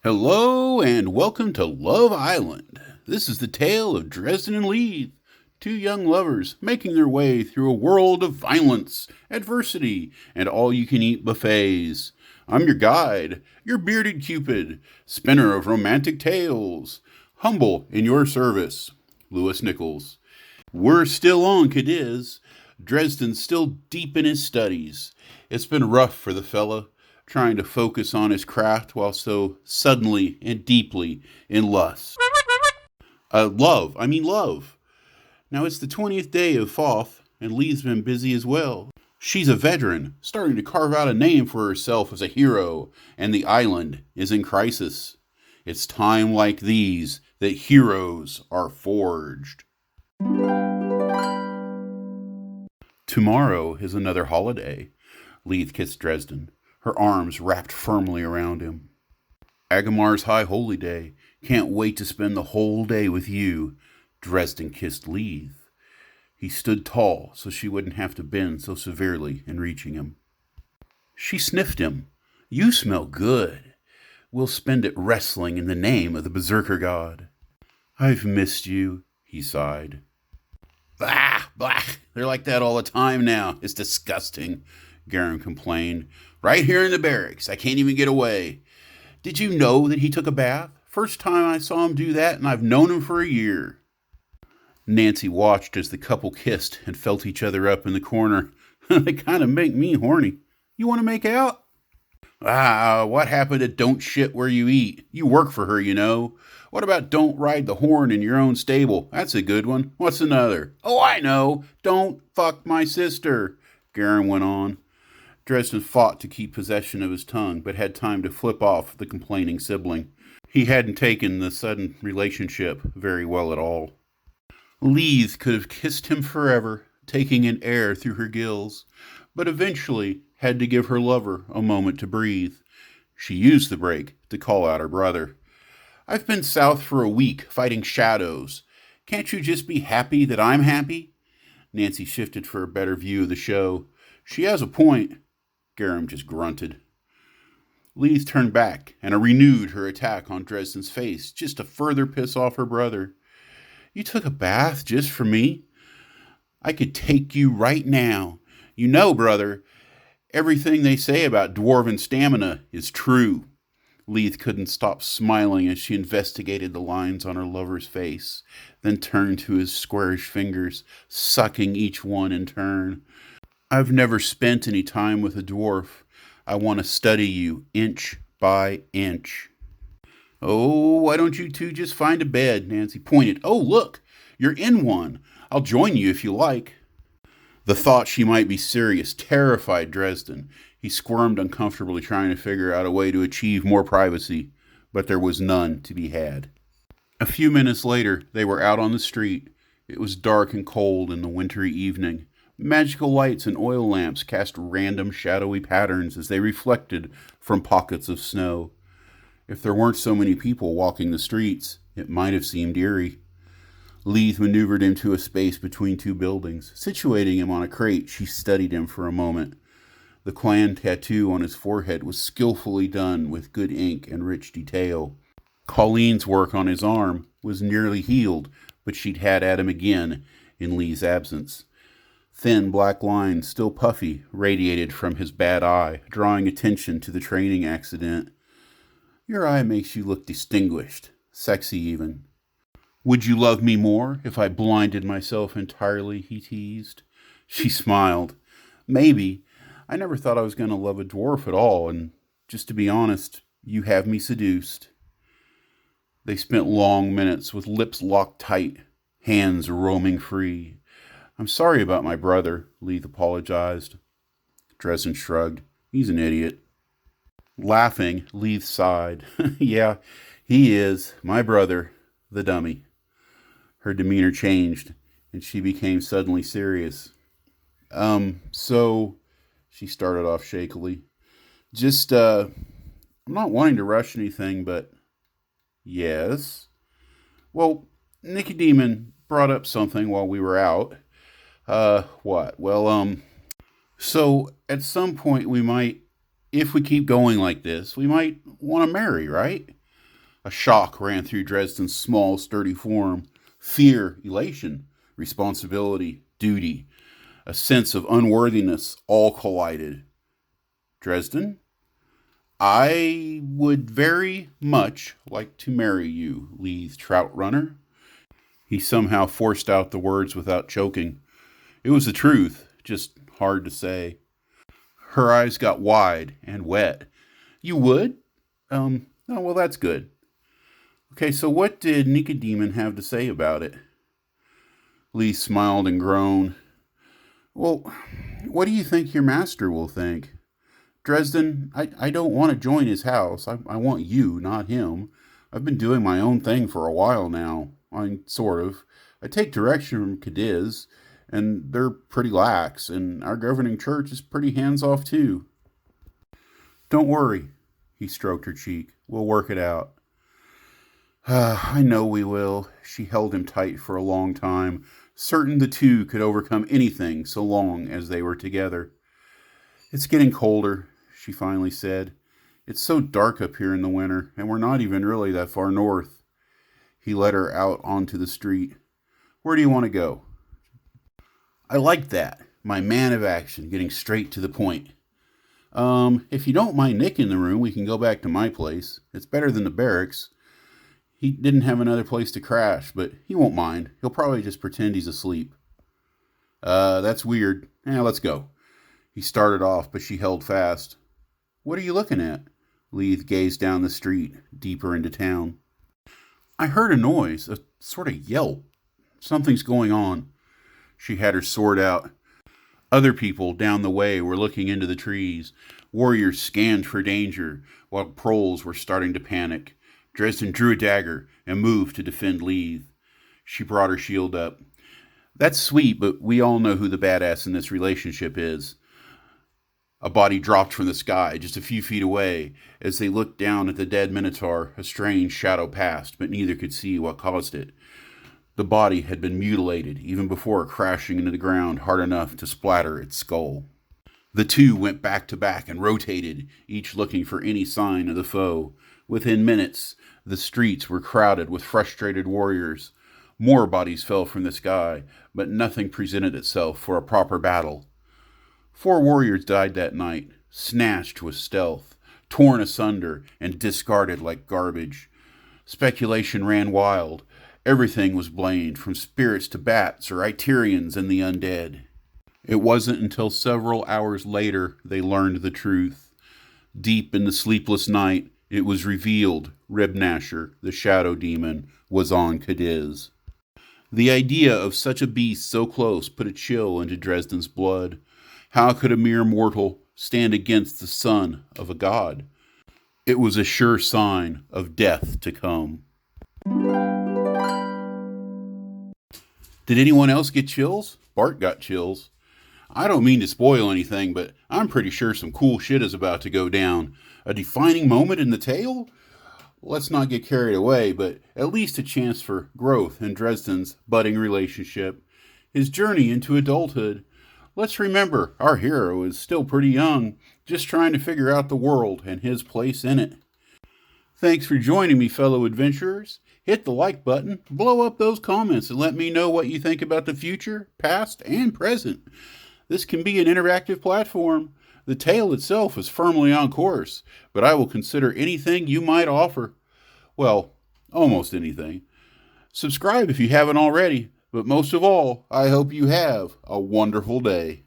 Hello and welcome to Love Island. This is the tale of Dresden and Leith, two young lovers making their way through a world of violence, adversity, and all-you-can-eat buffets. I'm your guide, your bearded Cupid, spinner of romantic tales, humble in your service, Lewis Nichols. We're still on Cadiz. Dresden's still deep in his studies. It's been rough for the fella, trying to focus on his craft while so suddenly and deeply in lust. Love. Now it's the 20th day of Foth, and Lee's been busy as well. She's a veteran, starting to carve out a name for herself as a hero, and the island is in crisis. It's time like these that heroes are forged. Tomorrow is another holiday. Leith kissed Dresden, her arms wrapped firmly around him. Agamar's High Holy Day. Can't wait to spend the whole day with you. Dresden kissed Leith. He stood tall so she wouldn't have to bend so severely in reaching him. She sniffed him. You smell good. We'll spend it wrestling in the name of the Berserker God. I've missed you, he sighed. Blah. They're like that all the time now. It's disgusting, Garum complained. Right here in the barracks. I can't even get away. Did you know that he took a bath? First time I saw him do that, and I've known him for a year. Nancy watched as the couple kissed and felt each other up in the corner. They kind of make me horny. You want to make out? What happened to don't shit where you eat? You work for her, you know. What about don't ride the horn in your own stable? That's a good one. What's another? Oh, I know. Don't fuck my sister, Garum went on. Dresden fought to keep possession of his tongue, but had time to flip off the complaining sibling. He hadn't taken the sudden relationship very well at all. Leith could have kissed him forever, taking in air through her gills, but eventually had to give her lover a moment to breathe. She used the break to call out her brother. I've been south for a week, fighting shadows. Can't you just be happy that I'm happy? Nancy shifted for a better view of the show. She has a point. Garum just grunted. Leith turned back and renewed her attack on Dresden's face, just to further piss off her brother. You took a bath just for me? I could take you right now. You know, brother, everything they say about dwarven stamina is true. Leith couldn't stop smiling as she investigated the lines on her lover's face, then turned to his squarish fingers, sucking each one in turn. I've never spent any time with a dwarf. I want to study you inch by inch. Oh, why don't you two just find a bed? Nancy pointed. Oh, look, you're in one. I'll join you if you like. The thought she might be serious terrified Dresden. He squirmed uncomfortably, trying to figure out a way to achieve more privacy, but there was none to be had. A few minutes later, they were out on the street. It was dark and cold in the wintry evening. Magical lights and oil lamps cast random shadowy patterns as they reflected from pockets of snow. If there weren't so many people walking the streets, it might have seemed eerie. Leith maneuvered him to a space between two buildings. Situating him on a crate, she studied him for a moment. The clan tattoo on his forehead was skillfully done with good ink and rich detail. Colleen's work on his arm was nearly healed, but she'd had at him again in Lee's absence. Thin black lines, still puffy, radiated from his bad eye, drawing attention to the training accident. Your eye makes you look distinguished, sexy even. Would you love me more if I blinded myself entirely, he teased. She smiled. Maybe. I never thought I was going to love a dwarf at all, and just to be honest, you have me seduced. They spent long minutes with lips locked tight, hands roaming free. I'm sorry about my brother, Leith apologized. Dresden shrugged. He's an idiot. Laughing, Leith sighed. Yeah, he is. My brother, the dummy. Her demeanor changed, and she became suddenly serious. So, she started off shakily. I'm not wanting to rush anything, but yes. Well, Nicky Demon brought up something while we were out. What? Well, so at some point we might, if we keep going like this, we might want to marry, right? A shock ran through Dresden's small, sturdy form. Fear, elation, responsibility, duty, a sense of unworthiness all collided. Dresden, I would very much like to marry you, Leith Trout Runner. He somehow forced out the words without choking. It was the truth, just hard to say. Her eyes got wide and wet. You would? Oh, well, that's good. Okay, so what did Nicodemon have to say about it? Lee smiled and groaned. Well, what do you think your master will think? Dresden, I don't want to join his house. I want you, not him. I've been doing my own thing for a while now. Sort of. I take direction from Cadiz, and they're pretty lax, and our governing church is pretty hands-off too. Don't worry, he stroked her cheek. We'll work it out. I know we will. She held him tight for a long time, certain the two could overcome anything so long as they were together. It's getting colder, she finally said. It's so dark up here in the winter, and we're not even really that far north. He led her out onto the street. Where do you want to go? I like that. My man of action, getting straight to the point. If you don't mind Nick in the room, we can go back to my place. It's better than the barracks. He didn't have another place to crash, but he won't mind. He'll probably just pretend he's asleep. That's weird. Let's go. He started off, but she held fast. What are you looking at? Leith gazed down the street, deeper into town. I heard a noise, a sort of yelp. Something's going on. She had her sword out. Other people down the way were looking into the trees. Warriors scanned for danger, while proles were starting to panic. Dresden drew a dagger and moved to defend Leith. She brought her shield up. That's sweet, but we all know who the badass in this relationship is. A body dropped from the sky just a few feet away. As they looked down at the dead Minotaur, a strange shadow passed, but neither could see what caused it. The body had been mutilated even before crashing into the ground hard enough to splatter its skull. The two went back to back and rotated, each looking for any sign of the foe. Within minutes, the streets were crowded with frustrated warriors. More bodies fell from the sky, but nothing presented itself for a proper battle. 4 warriors died that night, snatched with stealth, torn asunder, and discarded like garbage. Speculation ran wild. Everything was blamed, from spirits to bats or Iterians and the undead. It wasn't until several hours later they learned the truth. Deep in the sleepless night, it was revealed Ribnasher, the shadow demon, was on Cadiz. The idea of such a beast so close put a chill into Dresden's blood. How could a mere mortal stand against the son of a god? It was a sure sign of death to come. Did anyone else get chills? Bart got chills. I don't mean to spoil anything, but I'm pretty sure some cool shit is about to go down. A defining moment in the tale? Let's not get carried away, but at least a chance for growth in Dresden's budding relationship. His journey into adulthood. Let's remember, our hero is still pretty young, just trying to figure out the world and his place in it. Thanks for joining me, fellow adventurers. Hit the like button, blow up those comments, and let me know what you think about the future, past, and present. This can be an interactive platform. The tale itself is firmly on course, but I will consider anything you might offer. Well, almost anything. Subscribe if you haven't already, but most of all, I hope you have a wonderful day.